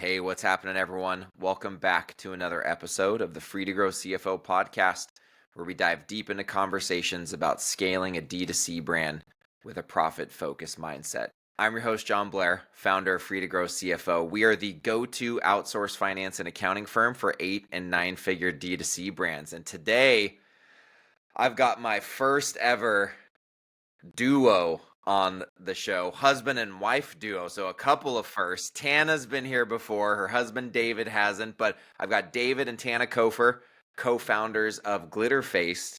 Hey, what's happening, everyone? Welcome back to another episode of the Free to Grow CFO podcast, where we dive deep into conversations about scaling a D2C brand with a profit-focused mindset. I'm your host, John Blair, founder of Free to Grow CFO. We are the go-to outsourced finance and accounting firm for 8- and 9-figure D2C brands. And today, I've got my first ever duo on the show, husband and wife duo. So a couple of firsts. Tana's been here before. Her husband David hasn't, but I've got David and Tana Cofer, co-founders of Glitterfaced,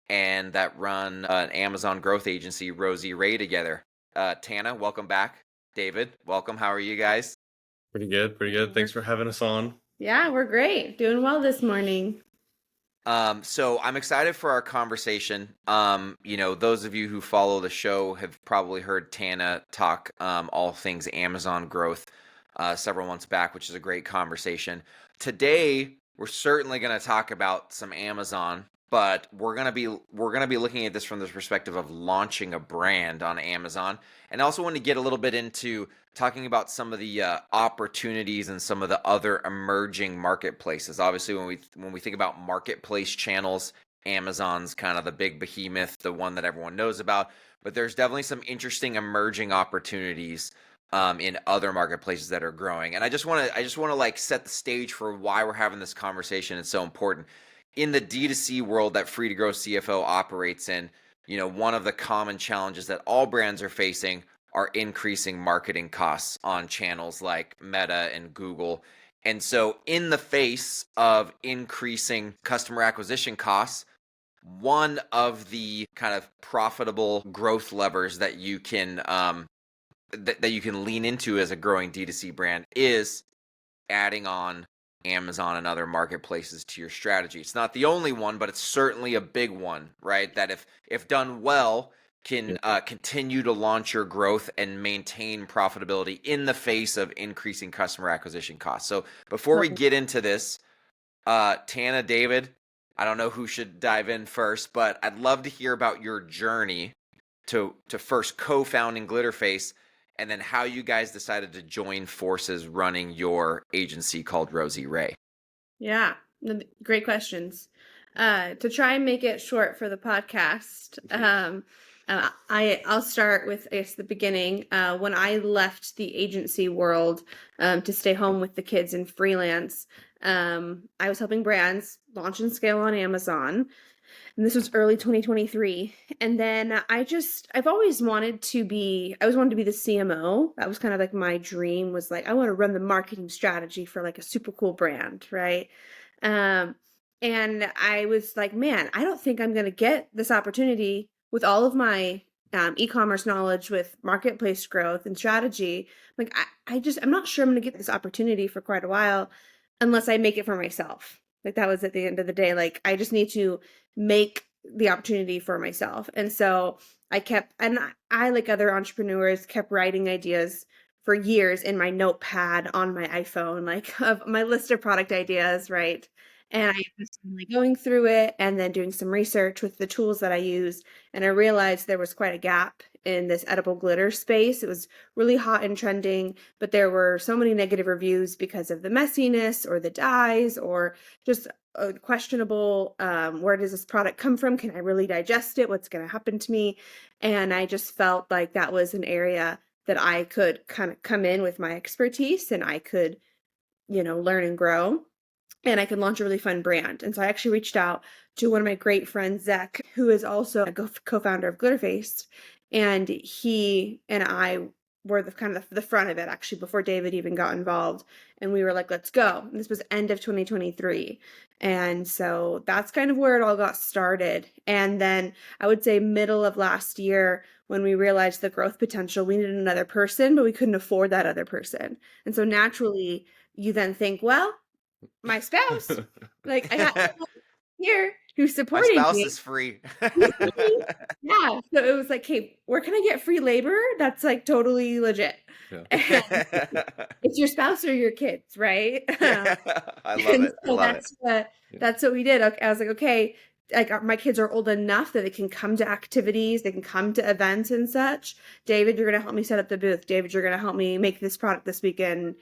and that run an Amazon growth agency, RosieRai, together. Tana, welcome back. David, welcome. How are you guys? Pretty good. Thanks for having us on. Yeah, we're great. Doing well this morning. So I'm excited for our conversation. Those of you who follow the show have probably heard Tana talk all things Amazon growth several months back, which is a great conversation. Today, we're certainly going to talk about some Amazon, but we're going to be looking at this from the perspective of launching a brand on Amazon, and I also want to get a little bit into talking about some of the opportunities and some of the other emerging marketplaces. Obviously, when we think about marketplace channels, Amazon's kind of the big behemoth, the one that everyone knows about. But there's definitely some interesting emerging opportunities in other marketplaces that are growing. And I just want to like set the stage for why we're having this conversation. It's so important. In the D2C world that Free to Grow CFO operates in, one of the common challenges that all brands are facing are increasing marketing costs on channels like Meta and Google. And so in the face of increasing customer acquisition costs, one of the kind of profitable growth levers that you can that you can lean into as a growing D2C brand is adding on Amazon and other marketplaces to your strategy. It's not the only one, but it's certainly a big one, right? That if done well, can continue to launch your growth and maintain profitability in the face of increasing customer acquisition costs. So before we get into this, Tana, David, I don't know who should dive in first, but I'd love to hear about your journey to first co-founding Glitterface, and then how you guys decided to join forces running your agency called RosieRai. Yeah, great questions. To try and make it short for the podcast, I'll start with, I guess, the beginning. When I left the agency world to stay home with the kids and freelance, I was helping brands launch and scale on Amazon. And this was early 2023. And then I've always wanted to be the CMO. That was kind of like my dream, was like, I want to run the marketing strategy for like a super cool brand, right? And I was like, man, I don't think I'm going to get this opportunity with all of my e-commerce knowledge, with marketplace growth and strategy. Like, I'm not sure I'm going to get this opportunity for quite a while unless I make it for myself. Like, that was at the end of the day, like, I just need to make the opportunity for myself. And so I, like other entrepreneurs, kept writing ideas for years in my notepad on my iPhone, like of my list of product ideas, right? And I was like going through it and then doing some research with the tools that I used. And I realized there was quite a gap in this edible glitter space. It was really hot and trending, but there were so many negative reviews because of the messiness or the dyes or just questionable, where does this product come from? Can I really digest it? What's going to happen to me? And I just felt like that was an area that I could kind of come in with my expertise, and I could, learn and grow, and I could launch a really fun brand. And so I actually reached out to one of my great friends, Zach, who is also a co-founder of Glitterfaced. And he and I were the front of it, actually, before David even got involved. And we were like, let's go. And this was end of 2023. And so that's kind of where it all got started. And then I would say middle of last year, when we realized the growth potential, we needed another person, but we couldn't afford that other person. And so naturally, you then think, well, my spouse, like, I have someone here who's supporting me. My spouse is free. Yeah. So it was like, hey, where can I get free labor? That's like totally legit. Yeah. It's your spouse or your kids, right? I love it. So that's what we did. I was like, okay, like, my kids are old enough that they can come to activities, they can come to events and such. David, you're going to help me set up the booth. David, you're going to help me make this product this weekend.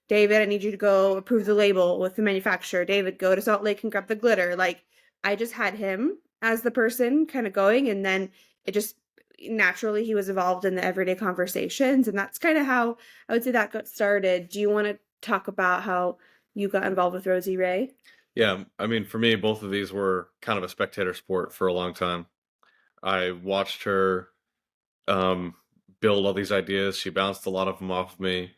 David, I need you to go approve the label with the manufacturer. David, go to Salt Lake and grab the glitter. Like, I just had him as the person kind of going, and then it just naturally he was involved in the everyday conversations, and that's kind of how I would say that got started. Do you want to talk about how you got involved with RosieRai? Yeah, I mean, for me, both of these were kind of a spectator sport for a long time. I watched her um, build all these ideas. She bounced a lot of them off of me,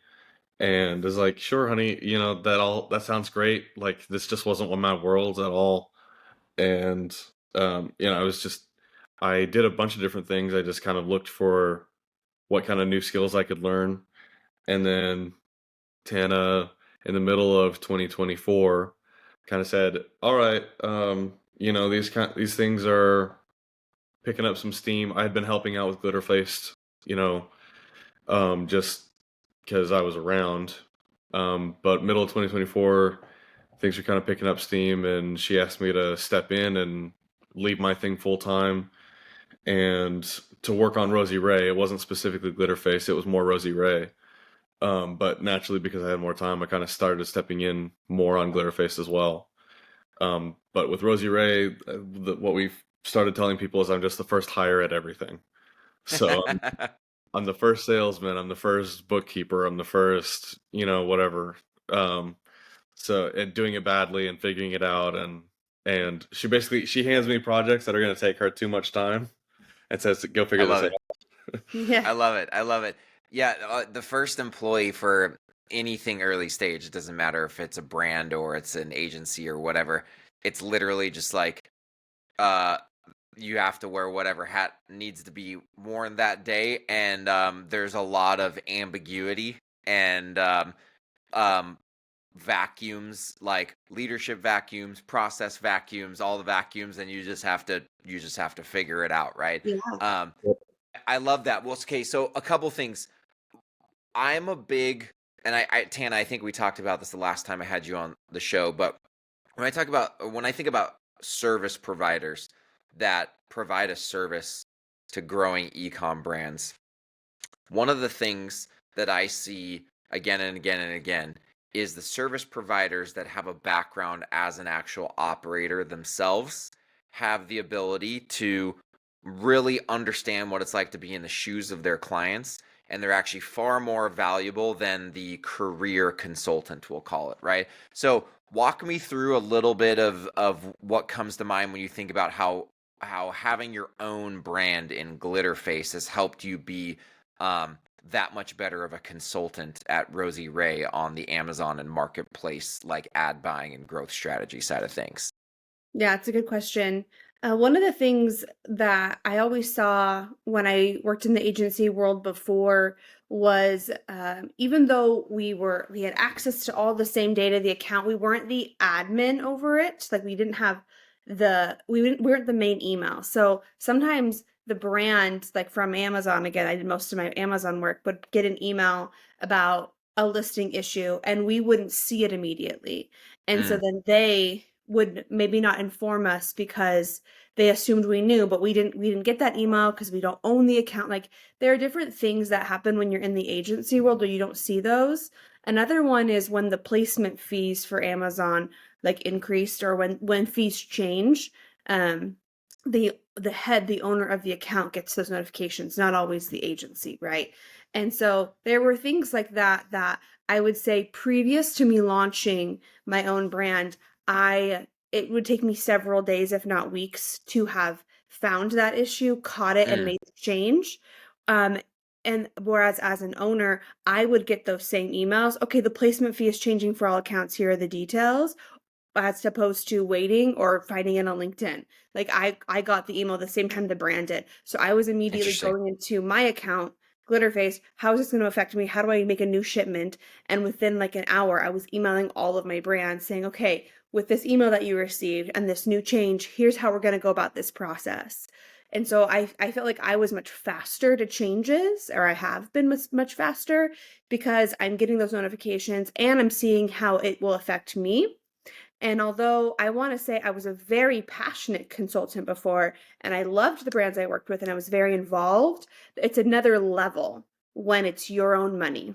and was like, "Sure, honey, that sounds great. Like, this just wasn't one of my worlds at all." And I was just, I did a bunch of different things. I just kind of looked for what kind of new skills I could learn, and then Tana, in the middle of 2024, kind of said, "All right, these things are picking up some steam." I had been helping out with Glitterfaced, you know, just because I was around. But middle of 2024, things were kind of picking up steam, and she asked me to step in and lead my thing full time and to work on RosieRai. It wasn't specifically Glitterface; it was more RosieRai. But naturally, because I had more time, I kind of started stepping in more on Glitterface as well. But with RosieRai, what we've started telling people is I'm just the first hire at everything. So I'm the first salesman, I'm the first bookkeeper, I'm the first, whatever. Um, and doing it badly and figuring it out, and she hands me projects that are going to take her too much time and says, "Go I figure this love out." it. Yeah. I love it. I love it. Yeah, the first employee for anything early stage, it doesn't matter if it's a brand or it's an agency or whatever. It's literally just like uh you have to wear whatever hat needs to be worn that day, and there's a lot of ambiguity and um vacuums, like leadership vacuums, process vacuums, all the vacuums, and you just have to figure it out, right? Yeah. um I love that. Well, okay, so a couple things. I'm a big, and Tana, I think we talked about this the last time I had you on the show, but when I think about service providers that provide a service to growing ecom brands, one of the things that I see again and again and again is the service providers that have a background as an actual operator themselves have the ability to really understand what it's like to be in the shoes of their clients, and they're actually far more valuable than the career consultant, we'll call it, right? So walk me through a little bit of what comes to mind when you think about how having your own brand in Glitterface has helped you be um, that much better of a consultant at RosieRai on the Amazon and marketplace, like ad buying and growth strategy side of things. Yeah, it's a good question. One of the things that I always saw when I worked in the agency world before was even though we had access to all the same data, the account, we weren't the admin over it. Like we weren't the main email. So sometimes the brand, like from Amazon, again, I did most of my Amazon work, would get an email about a listing issue, and we wouldn't see it immediately. And so Mm, then they would maybe not inform us because they assumed we knew, but we didn't get that email because we don't own the account. Like, there are different things that happen when you're in the agency world where you don't see those. Another one is when the placement fees for Amazon like increased, or when fees change. um the owner of the account gets those notifications, not always the agency, right? And so there were things like that I would say previous to me launching my own brand, I it would take me several days, if not weeks, to have found that issue, caught it, and mm, made the change. Um, and whereas as an owner, I would get those same emails. Okay, the placement fee is changing for all accounts. Here are the details, as opposed to waiting or finding it on LinkedIn. Like, I got the email the same time the brand did. So I was immediately interesting. going into my account, Glitterface, how is this going to affect me? How do I make a new shipment? And within like an hour, I was emailing all of my brands saying, okay, with this email that you received and this new change, here's how we're going to go about this process. And so I felt like I was much faster to changes, or I have been much faster, because I'm getting those notifications and I'm seeing how it will affect me. And although I want to say I was a very passionate consultant before, and I loved the brands I worked with and I was very involved, it's another level when it's your own money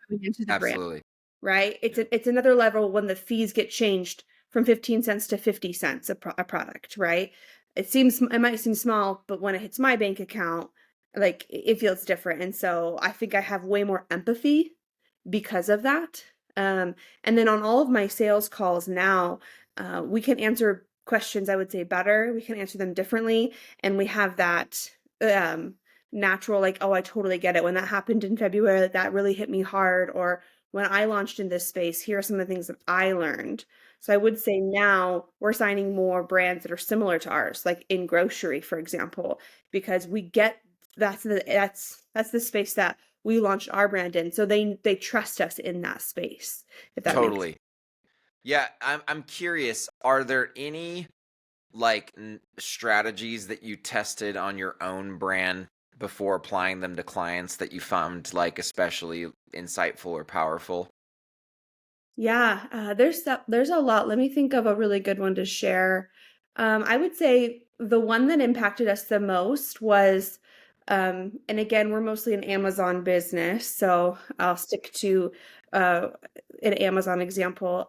coming into the brand. Absolutely. right? It's another level when the fees get changed from 15 cents to 50 cents a product, right? It might seem small, but when it hits my bank account, like it feels different. And so I think I have way more empathy because of that. And then on all of my sales calls now, we can answer questions, I would say, better. We can answer them differently. And we have that um, natural, like, oh, I totally get it. When that happened in February, that really hit me hard. Or when I launched in this space, here are some of the things that I learned. So I would say now we're signing more brands that are similar to ours, like in grocery, for example, because we get that's the space that we launched our brand in. So they trust us in that space, if that makes sense. Totally. Yeah, I'm curious, are there any like strategies that you tested on your own brand before applying them to clients that you found like especially insightful or powerful? Yeah, there's a lot. Let me think of a really good one to share. I would say the one that impacted us the most was, and again, we're mostly an Amazon business, so I'll stick to uh, an Amazon example.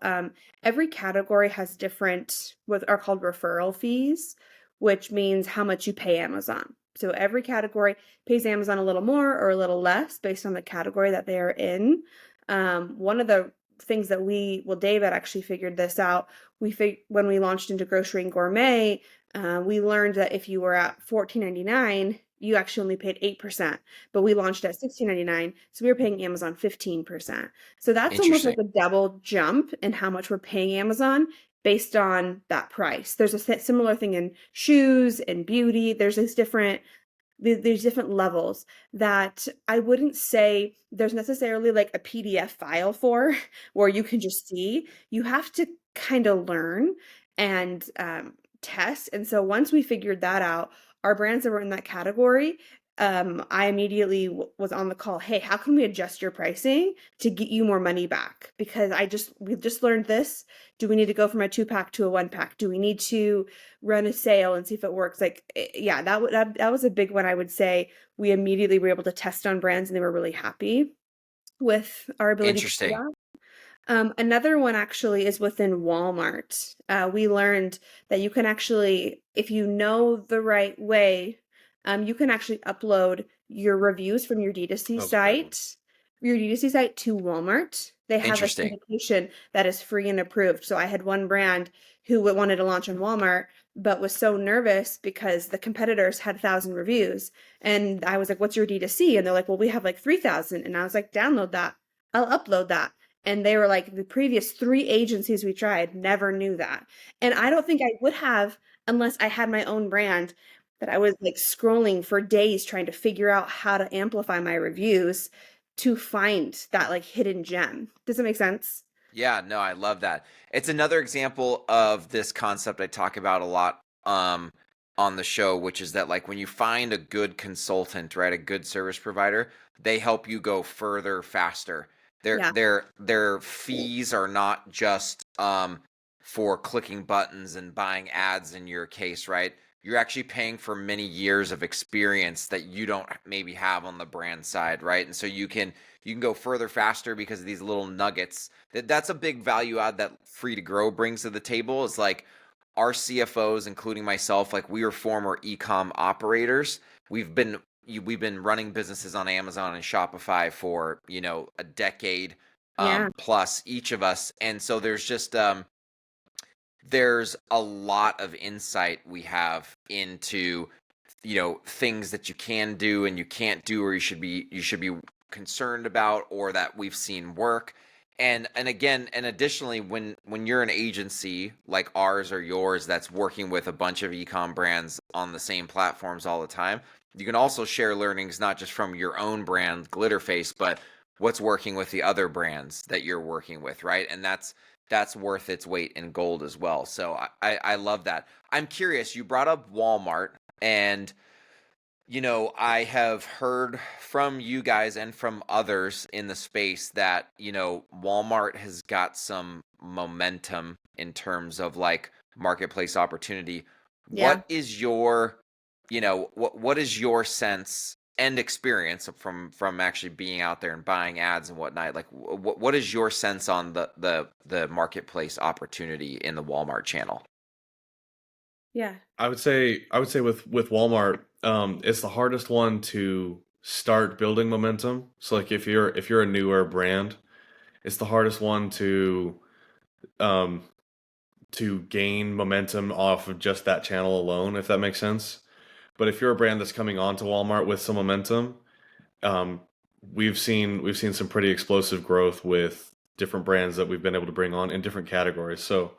Every category has different what are called referral fees, which means how much you pay Amazon. So every category pays Amazon a little more or a little less based on the category that they are in. One of the things that David actually figured this out. When we launched into grocery and gourmet, we learned that if you were at $14.99, you actually only paid 8%, but we launched at $16.99, so we were paying Amazon 15%. So that's almost like Interesting. a double jump in how much we're paying Amazon based on that price. There's a similar thing in shoes and beauty. There's different levels that I wouldn't say there's necessarily like a PDF file for where you can just see. You have to kind of learn and test. And so once we figured that out, our brands that were in that category, I immediately was on the call. Hey, how can we adjust your pricing to get you more money back? Because we've just learned this. Do we need to go from a 2-pack to a 1-pack? Do we need to run a sale and see if it works? Like, yeah, that was a big one. I would say we immediately were able to test on brands and they were really happy with our ability to do Interesting. that. Another one actually is within Walmart. We learned that you can actually, if you know the right way, you can actually upload your reviews from That was a great one. your D2C site to Walmart. They have a Interesting. syndication that is free and approved. So I had one brand who wanted to launch on Walmart, but was so nervous because the competitors had 1,000 reviews. And I was like, what's your D2C? And they're like, well, we have like 3,000. And I was like, download that. I'll upload that. And they were like, the previous 3 agencies we tried never knew that. And I don't think I would have unless I had my own brand that I was like scrolling for days trying to figure out how to amplify my reviews to find that like hidden gem. Does it make sense? Yeah, no, I love that. It's another example of this concept I talk about a lot on the show, which is that like when you find a good consultant, right, a good service provider, they help you go further faster. Yeah. Their fees are not just for clicking buttons and buying ads in your case, right? You're actually paying for many years of experience that you don't maybe have on the brand side, right? And so you can go further faster because of these little nuggets. That's a big value add that free to grow brings to the table. Is like our CFOs, including myself, like we were former ecom operators. We've been running businesses on Amazon and Shopify for a decade Yeah. plus each of us, and so there's a lot of insight we have into things that you can do and you can't do, or you should be concerned about, or that we've seen work. And again, and additionally, when you're an agency like ours or yours that's working with a bunch of ecom brands on the same platforms all the time, you can also share learnings not just from your own brand Glitterface, but what's working with the other brands that you're working with, right? And that's worth its weight in gold as well. So I love that. I'm curious, you brought up Walmart, and I have heard from you guys and from others in the space that, Walmart has got some momentum in terms of like marketplace opportunity. Yeah. What is your, what is your sense end experience from actually being out there and buying ads and whatnot, like what is your sense on the marketplace opportunity in the Walmart channel? Yeah. I would say with Walmart, it's the hardest one to start building momentum. So like if you're a newer brand, it's the hardest one um to gain momentum off of just that channel alone, if that makes sense. But if you're a brand that's coming onto Walmart with some momentum, um, we've seen some pretty explosive growth with different brands that we've been able to bring on in different categories. So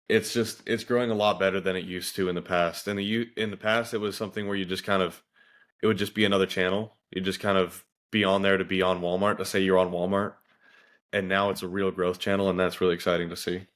it's growing a lot better than it used to in the past. In the past, it was something where you just kind of it would just be another channel. You just kind of be on there to be on Walmart to say you're on Walmart, and now it's a real growth channel, and that's really exciting to see.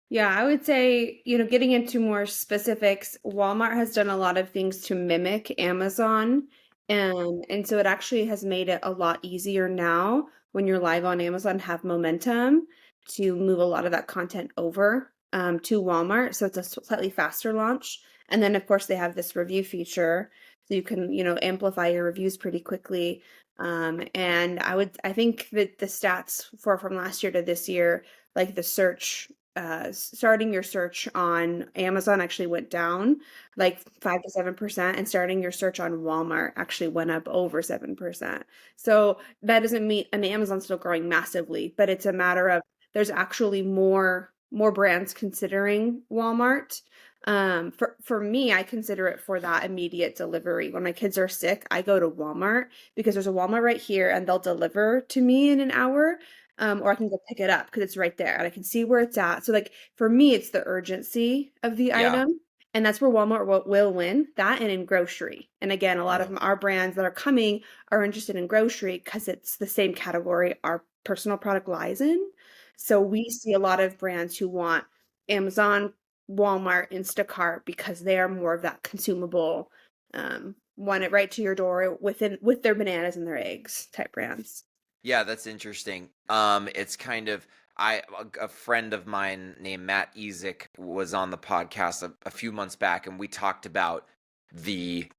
Yeah, I would say, getting into more specifics, Walmart has done a lot of things to mimic Amazon. And so it actually has made it a lot easier now when you're live on Amazon, have momentum to move a lot of that content over to Walmart. So it's a slightly faster launch. And then, of course, they have this review feature. So you can, amplify your reviews pretty quickly. And I think that the stats from last year to this year, like the search starting your search on Amazon actually went down like 5 to 7%, and starting your search on Walmart actually went up over 7%. So that doesn't mean, I mean, Amazon's still growing massively, but it's a matter of there's actually more brands considering Walmart. For me, I consider it for that immediate delivery. When my kids are sick, I go to Walmart because there's a Walmart right here and they'll deliver to me in an hour. Or I can go pick it up because it's right there and I can see where it's at. So like for me, it's the urgency of the Yeah. item. And that's where Walmart will win, that and in grocery. And again, a lot of Mhm. our brands that are coming are interested in grocery because it's the same category our personal product lies in. So we see a lot of brands who want Amazon, Walmart, Instacart because they are more of that consumable, want it right to your door with their bananas and their eggs type brands. Yeah, that's interesting. It's kind of a friend of mine named Matt Ezek was on the podcast a few months back, and we talked about the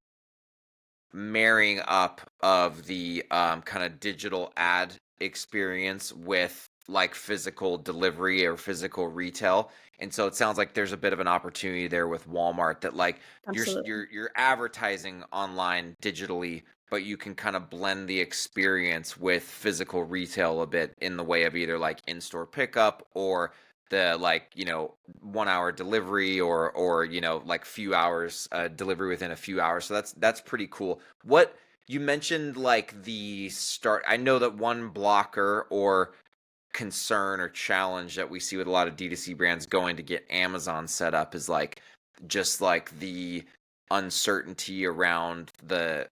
marrying up of the kind of digital ad experience with like physical delivery or physical retail. And so it sounds like there's a bit of an opportunity there with Walmart that like Absolutely. you're advertising online digitally, but you can kind of blend the experience with physical retail a bit in the way of either like in-store pickup or the like 1 hour delivery or like few hours delivery within a few hours. So that's pretty cool. What you mentioned, like the start, I know that one blocker or concern or challenge that we see with a lot of D2C brands going to get Amazon set up is like just like the uncertainty around the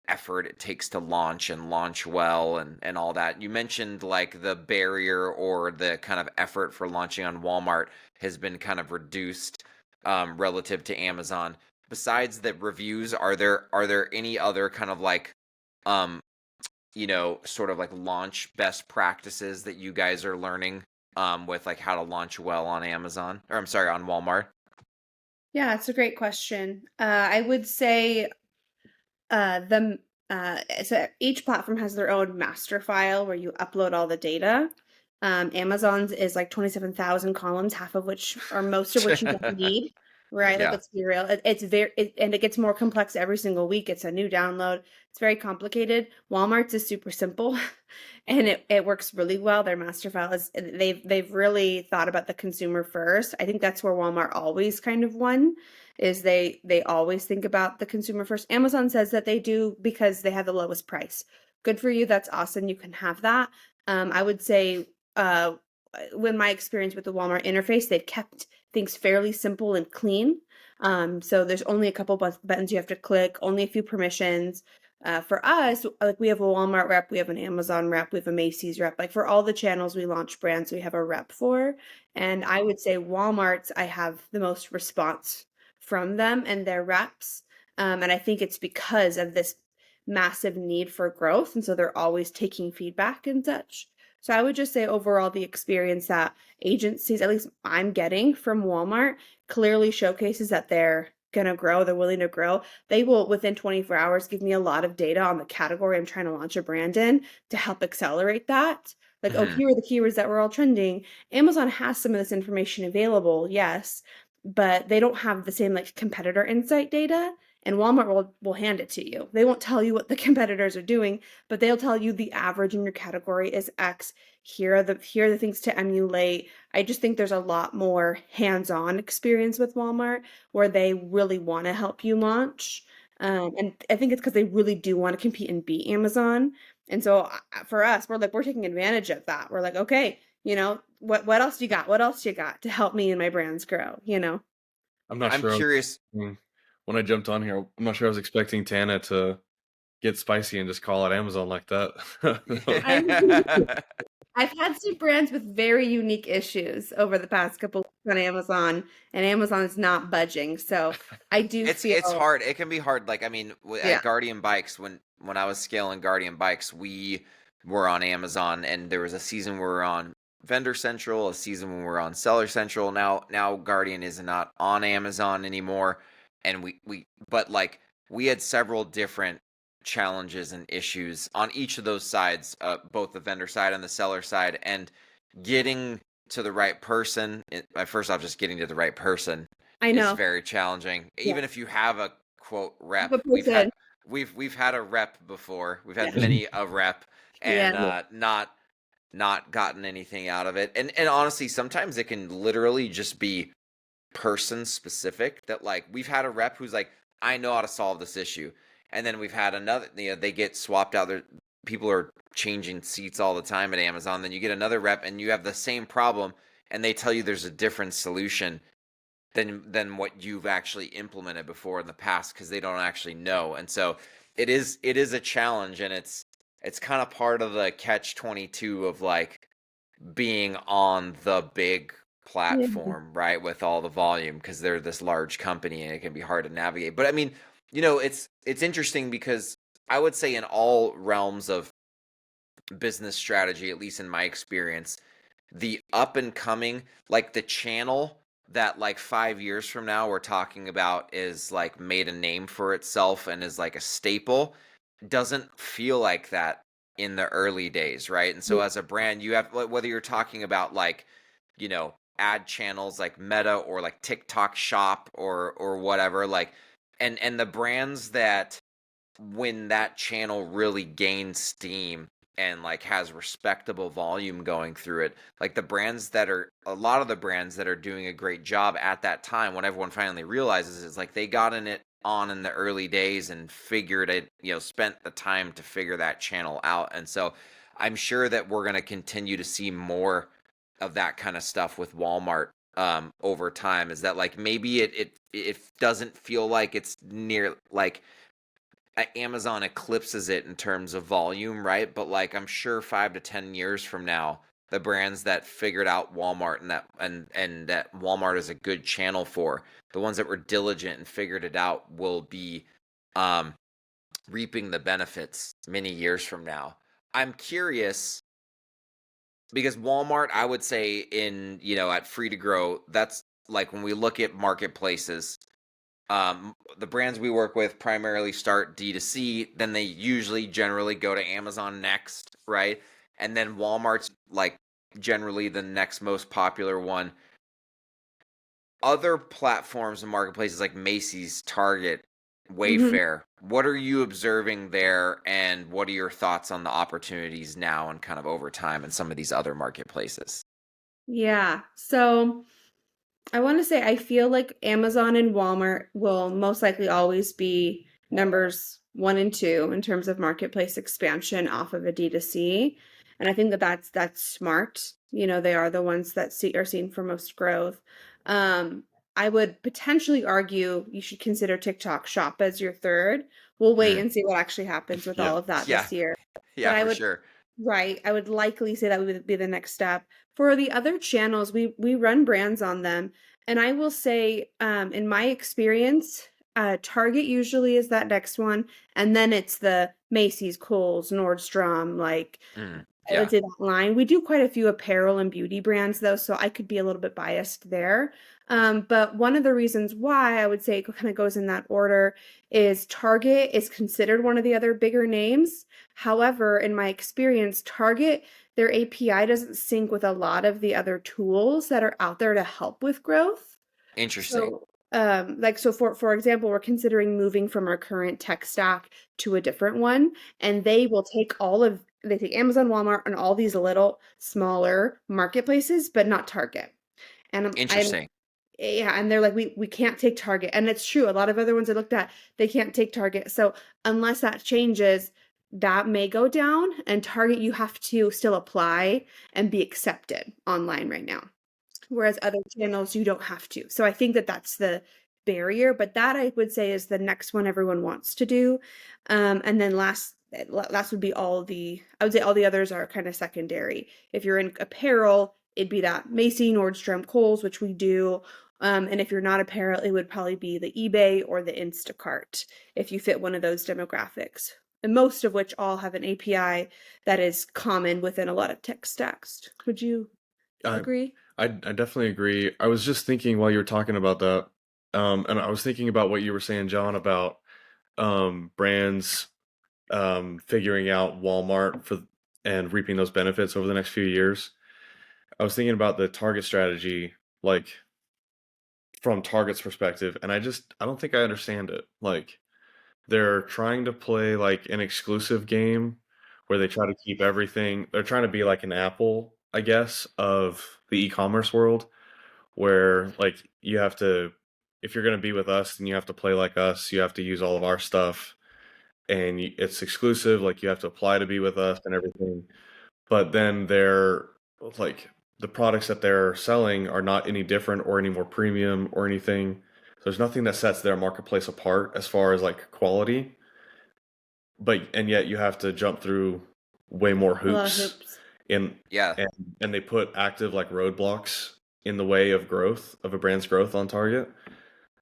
effort it takes to launch and launch well and all that. You mentioned like the barrier or the kind of effort for launching on Walmart has been kind of reduced relative to Amazon. Besides the reviews, are there any other kind of like um sort of like launch best practices that you guys are learning with like how to launch well on Amazon, or I'm sorry, on Walmart? Yeah, it's a great question. I would say the so each platform has their own master file where you upload all the data. Amazon's is like 27,000 columns, half of which or most of which you don't need, right? Like Yeah. let's be real. And it gets more complex every single week. It's a new download. It's very complicated. Walmart's is super simple and it works really well. Their master file is they've really thought about the consumer first. I think that's where Walmart always kind of won is they always think about the consumer first. Amazon says that they do because they have the lowest price. Good for you. That's awesome. You can have that. I would say uh when my experience with the Walmart interface, they've kept things fairly simple and clean. So there's only a couple buttons you have to click, only a few permissions. For us, like we have a Walmart rep, we have an Amazon rep, we have a Macy's rep. Like for all the channels we launch brands, we have a rep for. And I would say Walmart's, I have the most response from them and their reps. And I think it's because of this massive need for growth. And so they're always taking feedback and such. So I would just say overall, the experience that agencies, at least I'm getting from Walmart, clearly showcases that they're going to grow, they're willing to grow, they will within 24 hours give me a lot of data on the category I'm trying to launch a brand in to help accelerate that. Like, oh, Mhm. here are the keywords that were all trending. Amazon has some of this information available, yes, but they don't have the same like competitor insight data. And Walmart will hand it to you. They won't tell you what the competitors are doing, but they'll tell you the average in your category is X. Here are the things to emulate. I just think there's a lot more hands-on experience with Walmart where they really want to help you launch. And I think it's because they really do want to compete and beat Amazon. And so for us, we're taking advantage of that. We're like, okay, what else you got? What else you got to help me and my brands grow? I'm not I'm sure. curious. When I jumped on here, I'm not sure I was expecting Tana to get spicy and just call it Amazon like that. I've had some brands with very unique issues over the past couple weeks on Amazon, and Amazon is not budging. So I do It's feel, hard. It can be hard. Like, I mean, yeah. at Guardian Bikes, when I was scaling Guardian Bikes, we were on Amazon, and there was a season where we were on Vendor Central, a season when we were on Seller Central. Now Guardian is not on Amazon anymore, and but like we had several different challenges and issues on each of those sides, both the vendor side and the seller side, and getting to the right person. First off, just getting to the right person I is know. very challenging. Yeah. Even if you have a quote rep, But person, we've had a rep before. We've had yeah. many a rep Yeah. and not gotten anything out of it. And honestly, sometimes it can literally just be person specific. That like we've had a rep who's like, I know how to solve this issue, and then we've had another. They get swapped out. There, people are changing seats all the time at Amazon. Then you get another rep, and you have the same problem, and they tell you there's a different solution than what you've actually implemented before in the past because they don't actually know. And so it is a challenge, and it's kind of part of the catch 22 of like being on the big Yeah. platform, right, with all the volume because they're this large company and it can be hard to navigate. But I mean, it's interesting because I would say in all realms of business strategy, at least in my experience, the up and coming, like the channel that like 5 years from now we're talking about is like made a name for itself and is like a staple, doesn't feel like that in the early days, right? And so as a brand, you have whether you're talking about like, ad channels like Meta or like TikTok Shop or whatever, like and the brands that when that channel really gains steam and like has respectable volume going through it, like a lot of the brands that are doing a great job at that time when everyone finally realizes is like they got in it on in the early days and figured it, spent the time to figure that channel out. And so I'm sure that we're going to continue to see more of that kind of stuff with Walmart over time. Is that like maybe it doesn't feel like it's near like Amazon eclipses it in terms of volume, right? But like I'm sure 5 to 10 years from now, the brands that figured out Walmart and that Walmart is a good channel for, the ones that were diligent and figured it out will be um, reaping the benefits many years from now. I'm curious because Walmart, I would say at Free to Grow, that's like when we look at marketplaces, the brands we work with primarily start D2C, then they usually generally go to Amazon next, right? And then Walmart's like generally the next most popular one. Other platforms and marketplaces like Macy's, Target, Mhm. Wayfair, what are you observing there and what are your thoughts on the opportunities now and kind of over time in some of these other marketplaces? Yeah. So I want to say I feel like Amazon and Walmart will most likely always be numbers one and two in terms of marketplace expansion off of a D2C. And I think that that's smart. They are the ones that are seen for most growth. Um, I would potentially argue you should consider TikTok Shop as your third. We'll wait Mm. and see what actually happens with Yeah. all of that Yeah, this year. But yeah, I for would sure. Right. I would likely say that would be the next step. For the other channels, we run brands on them. And I will say, in my experience, Target usually is that next one. And then it's the Macy's, Kohl's, Nordstrom, like Mm. I would Yeah. say that line. We do quite a few apparel and beauty brands though, so I could be a little bit biased there. But one of the reasons why I would say it kind of goes in that order is Target is considered one of the other bigger names. However, in my experience, Target, their API doesn't sync with a lot of the other tools that are out there to help with growth. Interesting. So, so for example, we're considering moving from our current tech stack to a different one, and they take Amazon, Walmart, and all these little smaller marketplaces, but not Target. And I'm Interesting. yeah, and they're like, we can't take Target, and it's true. A lot of other ones I looked at, they can't take Target. So unless that changes, that may go down. And Target, you have to still apply and be accepted online right now. Whereas other channels, you don't have to. So I think that that's the barrier, but that I would say is the next one everyone wants to do. And then last would be I would say all the others are kind of secondary. If you're in apparel, it'd be that Macy, Nordstrom, Kohl's, which we do. And if you're not apparel, it would probably be the eBay or the Instacart if you fit one of those demographics. And most of which all have an API that is common within a lot of tech stacks. Would you I agree? I definitely agree. I was just thinking while you were talking about that, and I was thinking about what you were saying, John, about brands figuring out Walmart and reaping those benefits over the next few years. I was thinking about the Target strategy, like from Target's perspective, and I don't think I understand it. Like they're trying to play like an exclusive game where they try to keep everything. They're trying to be like an Apple, I guess, of the e-commerce world, where like you have to, if you're going to be with us, then you have to play like us. You have to use all of our stuff, and it's exclusive. Like you have to apply to be with us and everything. But then they're like the products that they're selling are not any different or any more premium or anything. There's nothing that sets their marketplace apart as far as like quality, but and yet you have to jump through way more A lot of hoops hoops. in Yeah. and and they put active like roadblocks in the way of growth of a brand's growth on Target.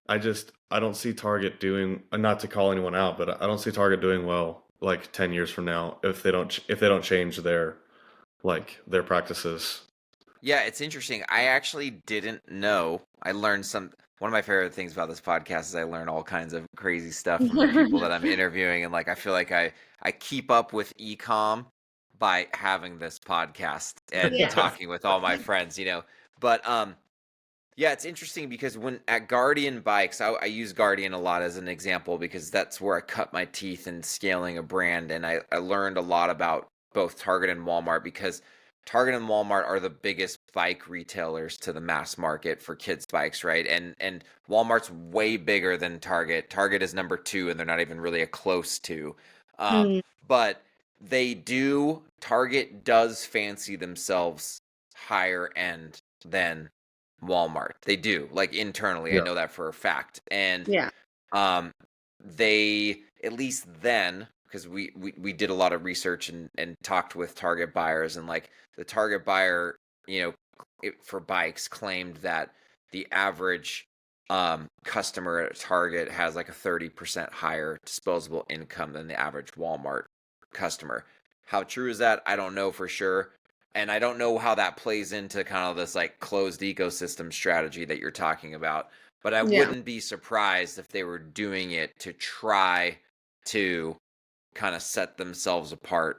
I don't see Target doing, not to call anyone out, but I don't see Target doing well like 10 years from now if they don't change their practices. Yeah, it's interesting. I actually didn't know. I learned one of my favorite things about this podcast is I learn all kinds of crazy stuff from the people that I'm interviewing, and like I feel like I keep up with ecom by having this podcast and Yes. talking with all my friends, you know. But yeah, it's interesting because when at Guardian Bikes, I use Guardian a lot as an example because that's where I cut my teeth in scaling a brand. And I learned a lot about both Target and Walmart because Target and Walmart are the biggest bike retailers to the mass market for kids' bikes, right? And Walmart's way bigger than Target. Target is number two, and they're not even really a close to. Um, Mm, but Target does fancy themselves higher end than Walmart. They do, like internally. I Yeah. know that for a fact. And yeah. um they at least then because we did a lot of research and talked with Target buyers and like the Target buyer, you know, for bikes claimed that the average customer at Target has like a 30% higher disposable income than the average Walmart customer. How true is that? I don't know for sure. And I don't know how that plays into kind of this like closed ecosystem strategy that you're talking about. But I Yeah. wouldn't be surprised if they were doing it to try to kind of set themselves apart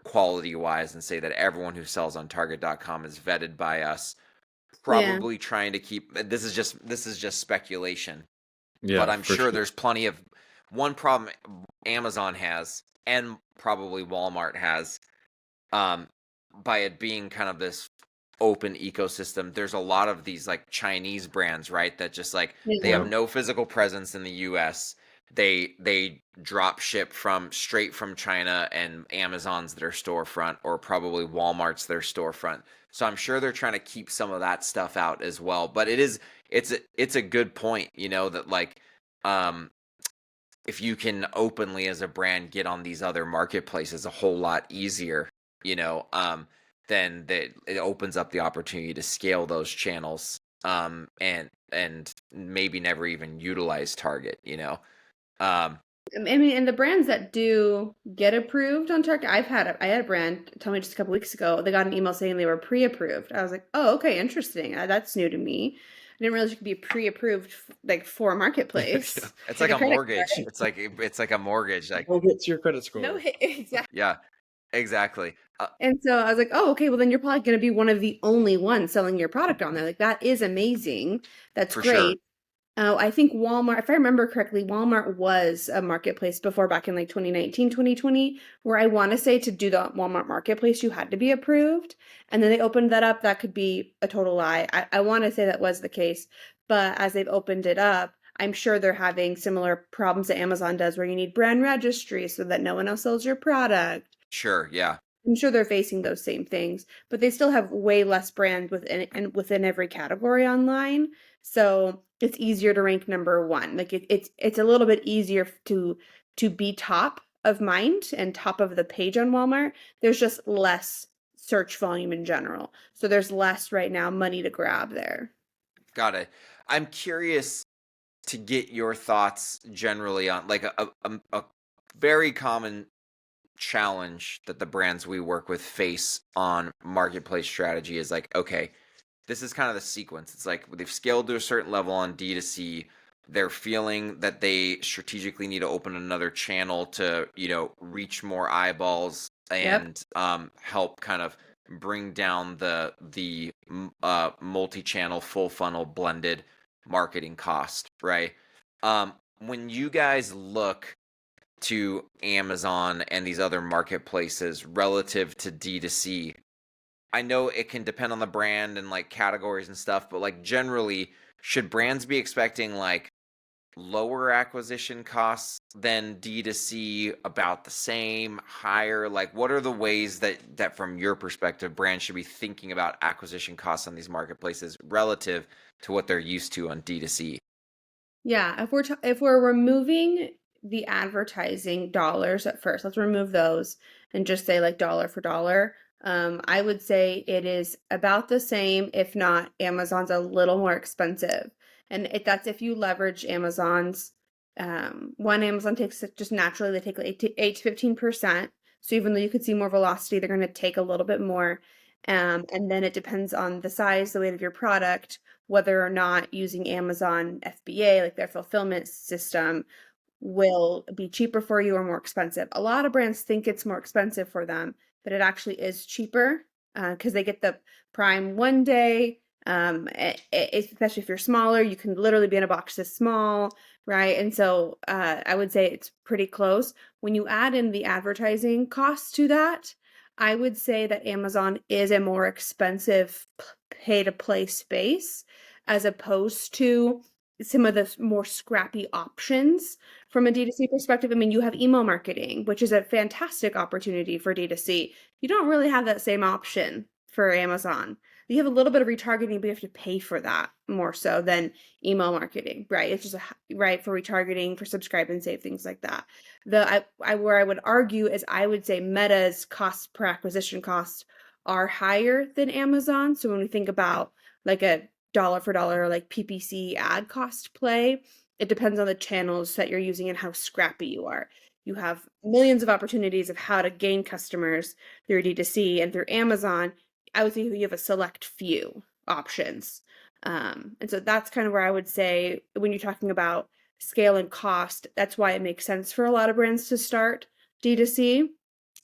quality wise and say that everyone who sells on target.com is vetted by us, Yeah. probably trying to keep this is just speculation, but Yeah, I'm for sure sure. there's plenty of one problem Amazon has and probably Walmart has, um, by it being kind of this open ecosystem. There's a lot of these like Chinese brands, right? That just like they have Yeah. Yeah. no physical presence in the US. They drop ship from straight from China and Amazon's their storefront or probably Walmart's their storefront. So I'm sure they're trying to keep some of that stuff out as well. But it's a good point, you know, that like um if you can openly as a brand get on these other marketplaces a whole lot easier, you know, then that it opens up the opportunity to scale those channels, and maybe never even utilize Target, you know. Um, I mean, and the brands that do get approved on Target, I had a brand tell me just a couple weeks ago, they got an email saying they were pre-approved. I was like, oh, okay, interesting. That's new to me. I didn't realize you could be pre-approved like for a marketplace, It's like like a a credit mortgage. card. It's like a mortgage. Like, Go get to your credit No, score. exactly. yeah, exactly. And so I was like, oh, okay, well then you're probably going to be one of the only ones selling your product on there. Like that is amazing. That's For sure. great. Oh, I think Walmart, if I remember correctly, Walmart was a marketplace before back in like 2019, 2020, where I want to say to do the Walmart marketplace, you had to be approved. And then they opened that up. That could be a total lie. I want to say that was the case. But as they've opened it up, I'm sure they're having similar problems that Amazon does where you need brand registry so that no one else sells your product. Sure. Yeah. I'm sure they're facing those same things, but they still have way less brand within every category online. So it's easier to rank number one. Like it's a little bit easier to be top of mind and top of the page on Walmart. There's just less search volume in general. So there's less right now money to grab there. Got it. I'm curious to get your thoughts generally on like a very common challenge that the brands we work with face on marketplace strategy is like, okay, this is kind of the sequence. It's like they've scaled to a certain level on D2C. They're feeling that they strategically need to open another channel to, reach more eyeballs Yep. and help kind of bring down the multi-channel, full funnel, blended marketing cost, right? When you guys look to Amazon and these other marketplaces relative to D2C, I know it can depend on the brand and like categories and stuff, but like generally, should brands be expecting like lower acquisition costs than D2C, about the same, higher? Like what are the ways that from your perspective brands should be thinking about acquisition costs on these marketplaces relative to what they're used to on D2C? Yeah, if we're removing the advertising dollars at first, let's remove those and just say like dollar for dollar. I would say it is about the same, if not Amazon's a little more expensive. And that's if you leverage Amazon's one Amazon takes just naturally they take like 8 to 15%. So even though you could see more velocity, they're going to take a little bit more. And then it depends on the size, the weight of your product, whether or not using Amazon FBA, like their fulfillment system, will be cheaper for you or more expensive. A lot of brands think it's more expensive for them, but it actually is cheaper because they get the Prime one day. Especially if you're smaller, you can literally be in a box this small, right? And so I would say it's pretty close. When you add in the advertising costs to that, I would say that Amazon is a more expensive pay to play space as opposed to some of the more scrappy options from a D2C perspective. I mean, you have email marketing, which is a fantastic opportunity for D2C. You don't really have that same option for Amazon. You have a little bit of retargeting, but you have to pay for that more so than email marketing, right? It's just right for retargeting, for subscribe and save, things like that. Where I would argue is I would say Meta's cost per acquisition costs are higher than Amazon. So when we think about like a dollar for dollar, like PPC ad cost play, it depends on the channels that you're using and how scrappy you are. You have millions of opportunities of how to gain customers through D2C, and through Amazon, I would say you have a select few options. And so that's kind of where I would say when you're talking about scale and cost, that's why it makes sense for a lot of brands to start D2C.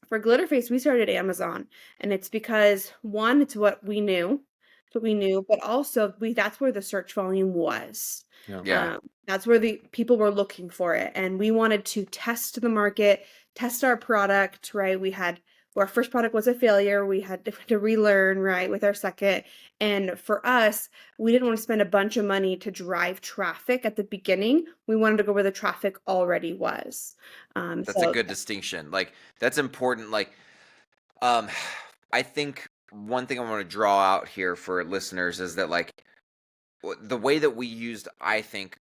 For Glitterface, we started Amazon, and it's because one, it's what we knew, but also that's where the search volume was. Yeah. Yeah. That's where the people were looking for it, and we wanted to test the market, test our product, right? Our first product was a failure. We had to relearn, right, with our second. And for us, we didn't want to spend a bunch of money to drive traffic at the beginning. We wanted to go where the traffic already was. That's a So good distinction. Like that's important. Like um I think one thing I want to draw out here for listeners is that like the way that we used, I think,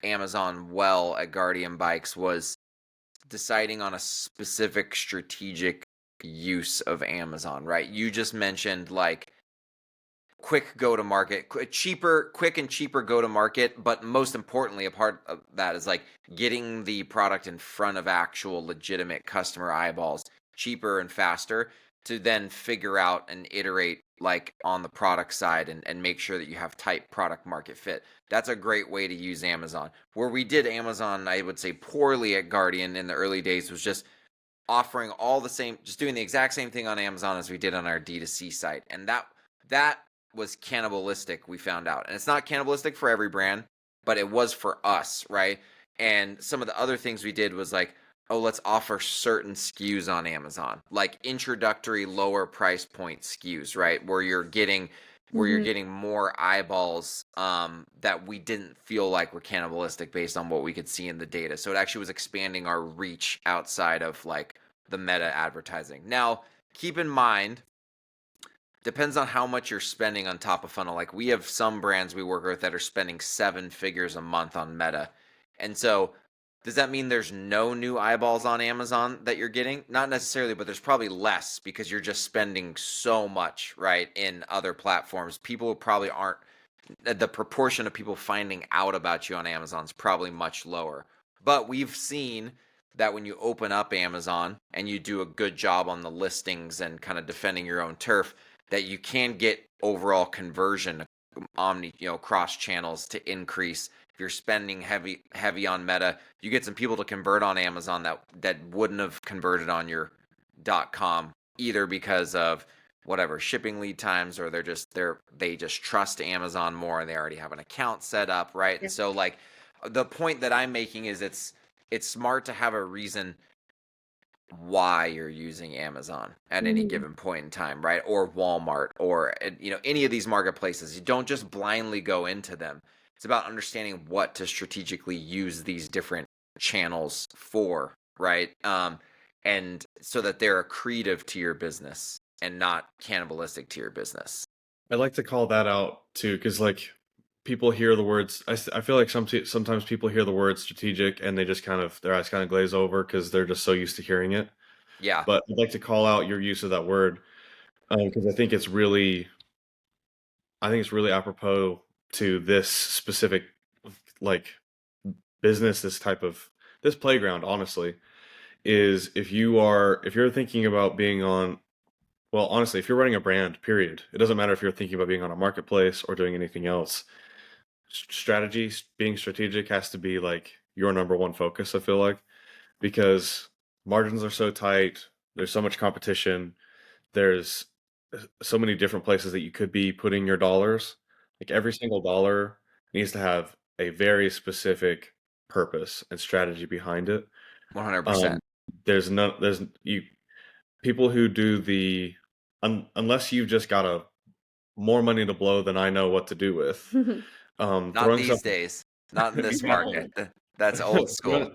Amazon well at Guardian Bikes was deciding on a specific strategic use of Amazon, right? You just mentioned like quick go to market, quick and cheaper go to market. But most importantly, a part of that is like getting the product in front of actual legitimate customer eyeballs cheaper and faster to then figure out and iterate like on the product side and make sure that you have tight product market fit. That's a great way to use Amazon. Where we did Amazon, I would say poorly at Guardian in the early days was just offering all the same, just doing the exact same thing on Amazon as we did on our D2C site. And that was cannibalistic, we found out. And it's not cannibalistic for every brand, but it was for us, right? And some of the other things we did was like, oh, let's offer certain SKUs on Amazon, like introductory lower price point SKUs, right? Where you're getting more eyeballs that we didn't feel like were cannibalistic based on what we could see in the data. So it actually was expanding our reach outside of like the meta advertising. Now, keep in mind, depends on how much you're spending on top of funnel. Like we have some brands we work with that are spending 7 figures a month on meta. And so does that mean there's no new eyeballs on Amazon that you're getting? Not necessarily, but there's probably less because you're just spending so much, right, in other platforms. People probably aren't, the proportion of people finding out about you on Amazon is probably much lower. But we've seen that when you open up Amazon and you do a good job on the listings and kind of defending your own turf, that you can get overall conversion cross channels to increase. If you're spending heavy on meta, you get some people to convert on Amazon that wouldn't have converted on your .com either because of whatever shipping lead times, or they just trust Amazon more and they already have an account set up, right? Yeah. And so like the point that I'm making is it's smart to have a reason why you're using Amazon at any given point in time, right? Or Walmart, or any of these marketplaces. You don't just blindly go into them. It's about understanding what to strategically use these different channels for, right? And so that they're accretive to your business and not cannibalistic to your business. I like to call that out too, because like people hear the words. I feel like sometimes people hear the word strategic and they just their eyes kind of glaze over because they're just so used to hearing it. Yeah, But I'd like to call out your use of that word because I think it's really apropos to this specific like business, this playground. Honestly, is if you're thinking about being on, well, honestly, if you're running a brand, period, it doesn't matter if you're thinking about being on a marketplace or doing anything else. Strategy, being strategic has to be like your number one focus, I feel like, because margins are so tight, there's so much competition, there's so many different places that you could be putting your dollars. Like every single dollar needs to have a very specific purpose and strategy behind it. 100%. Um, there's you people who do unless you've just got more money to blow than I know what to do with. Not Throwing stuff these days. Not in this exactly. market. That's old school.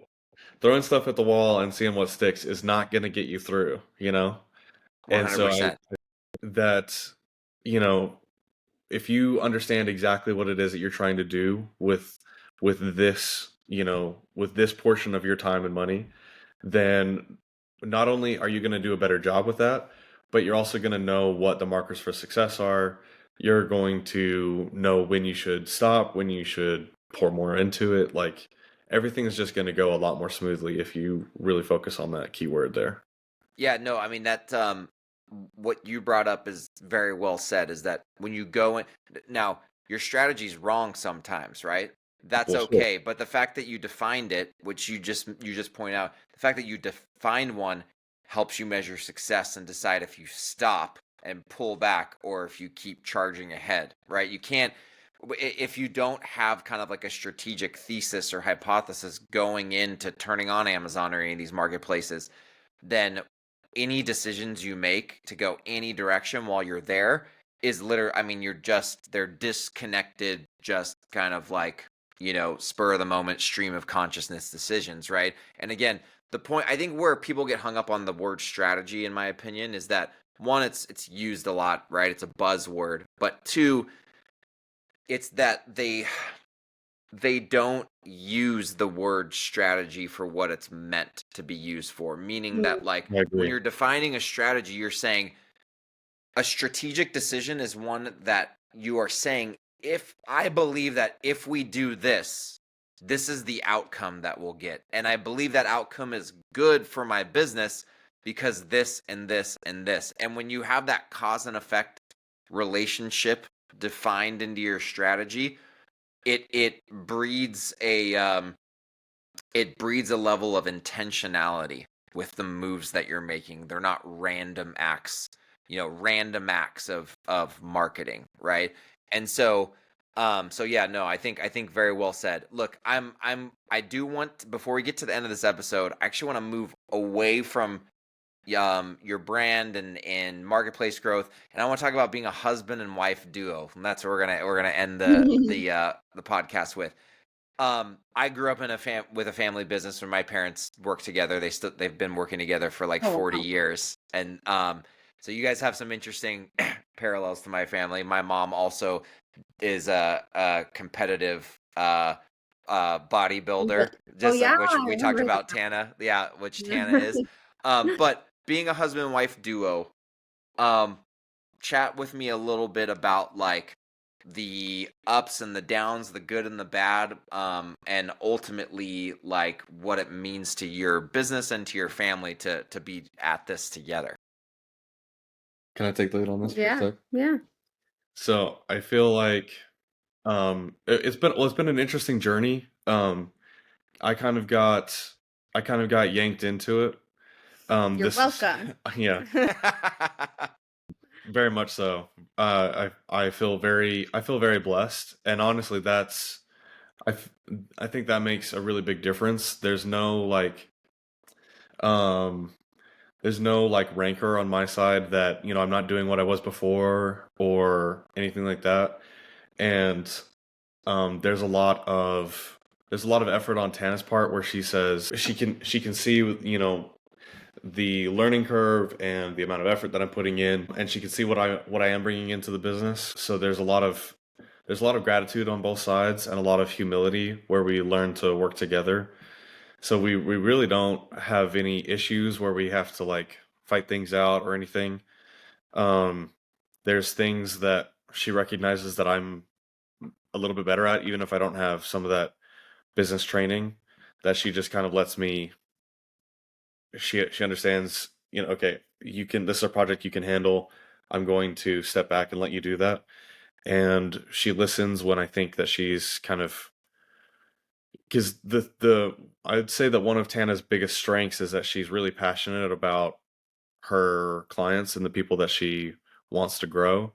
Throwing stuff at the wall and seeing what sticks is not going to get you through, And so 100%. that, you know, if you understand exactly what it is that you're trying to do with this, with this portion of your time and money, then not only are you going to do a better job with that, but you're also going to know what the markers for success are. You're going to know when you should stop, when you should pour more into it. Like everything is just going to go a lot more smoothly if you really focus on that keyword there. Yeah, no, I mean that what you brought up is very well said, is that when you go in now, your strategy's wrong sometimes, right? That's Well, sure. okay, but the fact that you defined it, which you just point out, the fact that you defined one helps you measure success and decide if you stop and pull back or if you keep charging ahead, right? You can't if you don't have kind of like a strategic thesis or hypothesis going into turning on Amazon or any of these marketplaces, then any decisions you make to go any direction while you're there is literally, I mean, they're disconnected, just kind of like, spur of the moment stream of consciousness decisions, right? And again, the point, I think where people get hung up on the word strategy, in my opinion, is that one, it's used a lot, right? It's a buzzword, but two, it's that they don't use the word strategy for what it's meant to be used for, meaning that like I when agree. you're defining a strategy, you're saying a strategic decision is one that you are saying, if I believe that if we do this, this is the outcome that we'll get. And I believe that outcome is good for my business because this and this and this. And when you have that cause and effect relationship defined into your strategy, it breeds a level of intentionality with the moves that you're making. They're not random acts, random acts of marketing, right? And so yeah, no, I think very well said. Look, I do want, before we get to the end of this episode, I actually want to move away from your brand and marketplace growth, and I want to talk about being a husband and wife duo. And that's what we're gonna end the podcast with. I grew up in with a family business where my parents work together. They've been working together for like 40 years. And so you guys have some interesting parallels to my family. My mom also is a competitive bodybuilder, just like which I we talked remember about Tana. Yeah, which Tana is. But being a husband and wife duo, um, chat with me a little bit about like the ups and the downs, the good and the bad, and ultimately like what it means to your business and to your family to be at this together. Can I take the lead on this for a sec? Yeah. So I feel like it's been an interesting journey. I kind of got yanked into it. You're This welcome. yeah, very much so. I feel very blessed, and honestly, I f- I think that makes a really big difference. Um there's no like rancor on my side that I'm not doing what I was before or anything like that. And there's a lot of effort on Tana's part where she says she can see the learning curve and the amount of effort that I'm putting in, and she can see what I am bringing into the business. So there's a lot of gratitude on both sides and a lot of humility where we learn to work together. So we really don't have any issues where we have to like fight things out or anything. Um, there's things that she recognizes that I'm a little bit better at, even if I don't have some of that business training, that she just kind of lets me. She understands, okay, this is a project you can handle. I'm going to step back and let you do that. And she listens when I think that she's kind of, because the I'd say that one of Tana's biggest strengths is that she's really passionate about her clients and the people that she wants to grow.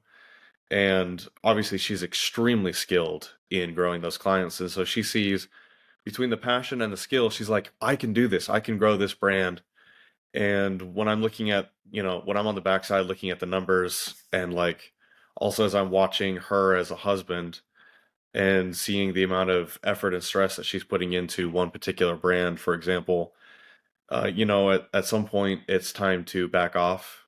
And obviously she's extremely skilled in growing those clients. And so she sees between the passion and the skill, she's like, I can do this. I can grow this brand. And when I'm looking at, when I'm on the backside looking at the numbers, and like also as I'm watching her as a husband and seeing the amount of effort and stress that she's putting into one particular brand, for example, at some point it's time to back off.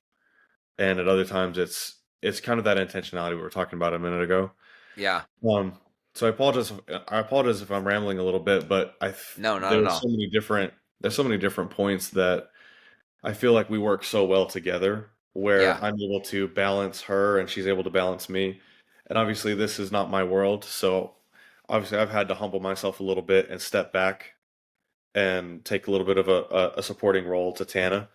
And at other times it's kind of that intentionality we were talking about a minute ago. Yeah. Um, so I apologize if I'm rambling a little bit, but No, not at there's all. there's so many different points that I feel like we work so well together, Yeah. where I'm able to balance her and she's able to balance me. And obviously this is not my world, so obviously I've had to humble myself a little bit and step back and take a little bit of a supporting role to Tana.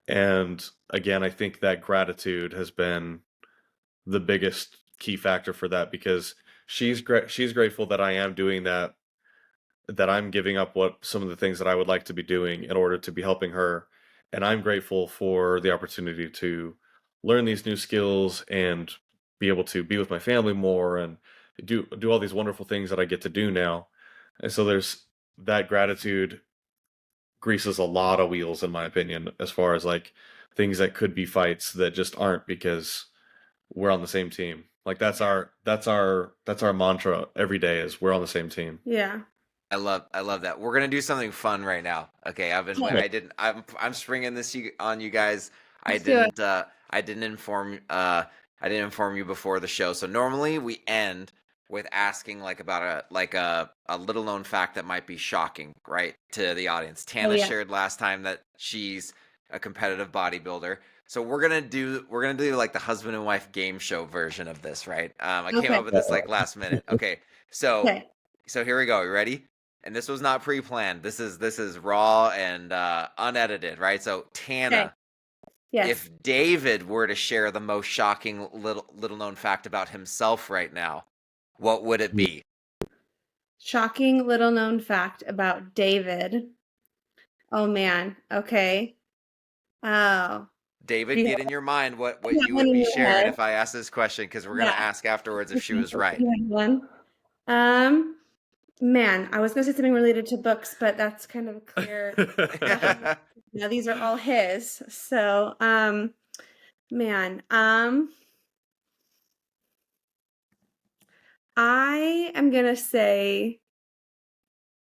And again, I think that gratitude has been the biggest key factor for that, because she's grateful that I am doing that, that I'm giving up what some of the things that I would like to be doing in order to be helping her. And I'm grateful for the opportunity to learn these new skills and be able to be with my family more and do all these wonderful things that I get to do now. And so there's that gratitude greases a lot of wheels in my opinion, as far as like things that could be fights that just aren't, because we're on the same team. Like that's our mantra every day, is we're on the same team. Yeah. I love that. We're gonna do something fun right now. Okay, Okay. I'm springing this on you guys. Let's do it. I didn't inform you before the show. So normally we end with asking like about a little known fact that might be shocking, right, to the audience. Oh Tana yeah. shared last time that she's a competitive bodybuilder. So we're gonna do like the husband and wife game show version of this, right? I came Okay. up with this like last minute. Okay, so Okay. here we go. You ready? And this was not pre-planned. This is raw and unedited, right? So Tana, Okay. Yes. if David were to share the most shocking little known fact about himself right now, what would it be? Shocking little known fact about David. Oh man. Okay. Oh. David, Do you get in your mind what have you one would in be your sharing head? if I ask this question, because we're gonna Yeah. ask afterwards if she was right. You have one. Man, I was gonna say something related to books, but that's kind of clear. No, these are all his. So, man, I am gonna say,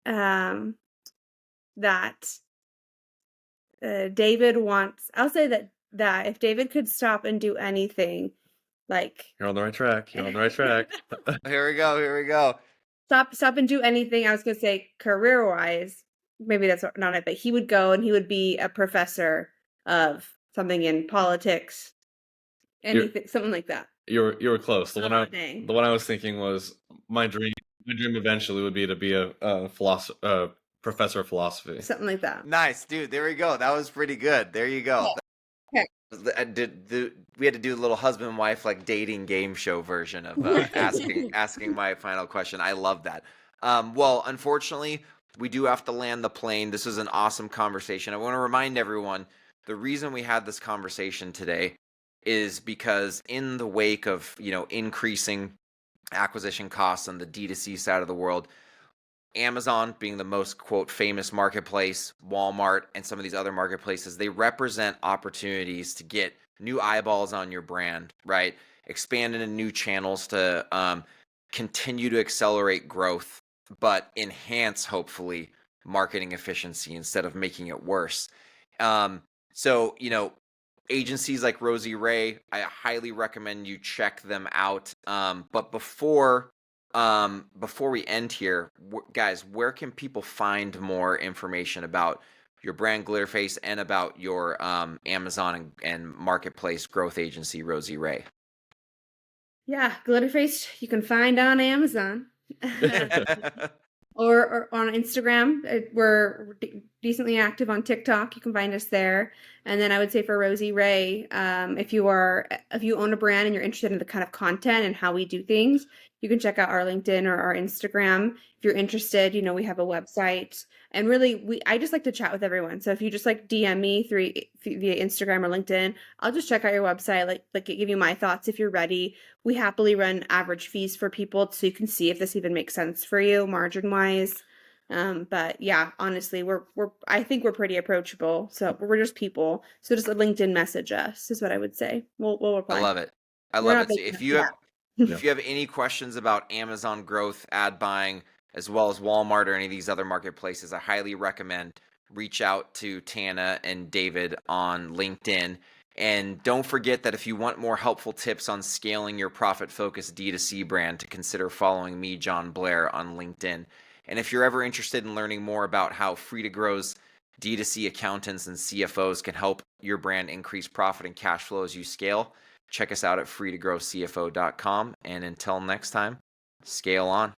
um, that David wants. I'll say that if David could stop and do anything, like You're on the right track. You're on the right track. Here we go. Here we go. stop and do anything. I was gonna say career wise, maybe that's not it, but he would go and he would be a professor of something in politics, You're anything, something like that. you were close. Oh, dang. The one I was thinking was my dream. My dream eventually would be to be a professor of philosophy. Something like that. Nice, dude. There we go. That was pretty good. There you go. Okay. We had to do a little husband and wife like dating game show version of asking my final question. I love that. Well, unfortunately, we do have to land the plane. This was an awesome conversation. I want to remind everyone the reason we had this conversation today is because in the wake of increasing acquisition costs on the D2C side of the world, Amazon being the most quote famous marketplace, Walmart and some of these other marketplaces, they represent opportunities to get new eyeballs on your brand, right? Expand into new channels to continue to accelerate growth, but enhance hopefully marketing efficiency instead of making it worse. So agencies like RosieRai, I highly recommend you check them out. But before we end here, guys, where can people find more information about your brand Glitterface and about your Amazon and marketplace growth agency RosieRai? Yeah, Glitterface you can find on Amazon. Or on Instagram. We're decently active on TikTok. You can find us there. And then I would say for RosieRai, if you own a brand and you're interested in the kind of content and how we do things, you can check out our LinkedIn or our Instagram. If you're interested, we have a website. And really, I just like to chat with everyone. So if you just like DM me via Instagram or LinkedIn, I'll just check out your website, like give you my thoughts if you're ready. We happily run average fees for people so you can see if this even makes sense for you margin wise. But yeah, honestly, I think we're pretty approachable. So we're just people. So just a LinkedIn message us is what I would say. We'll reply. I love it. We're not So big if enough you for have that. if you have any questions about Amazon growth, ad buying, as well as Walmart or any of these other marketplaces, I highly recommend reach out to Tana and David on LinkedIn. And don't forget that if you want more helpful tips on scaling your profit-focused D2C brand, to consider following me, John Blair, on LinkedIn. And if you're ever interested in learning more about how Free2Grow's D2C accountants and CFOs can help your brand increase profit and cash flow as you scale, check us out at free2growcfo.com. And until next time, scale on.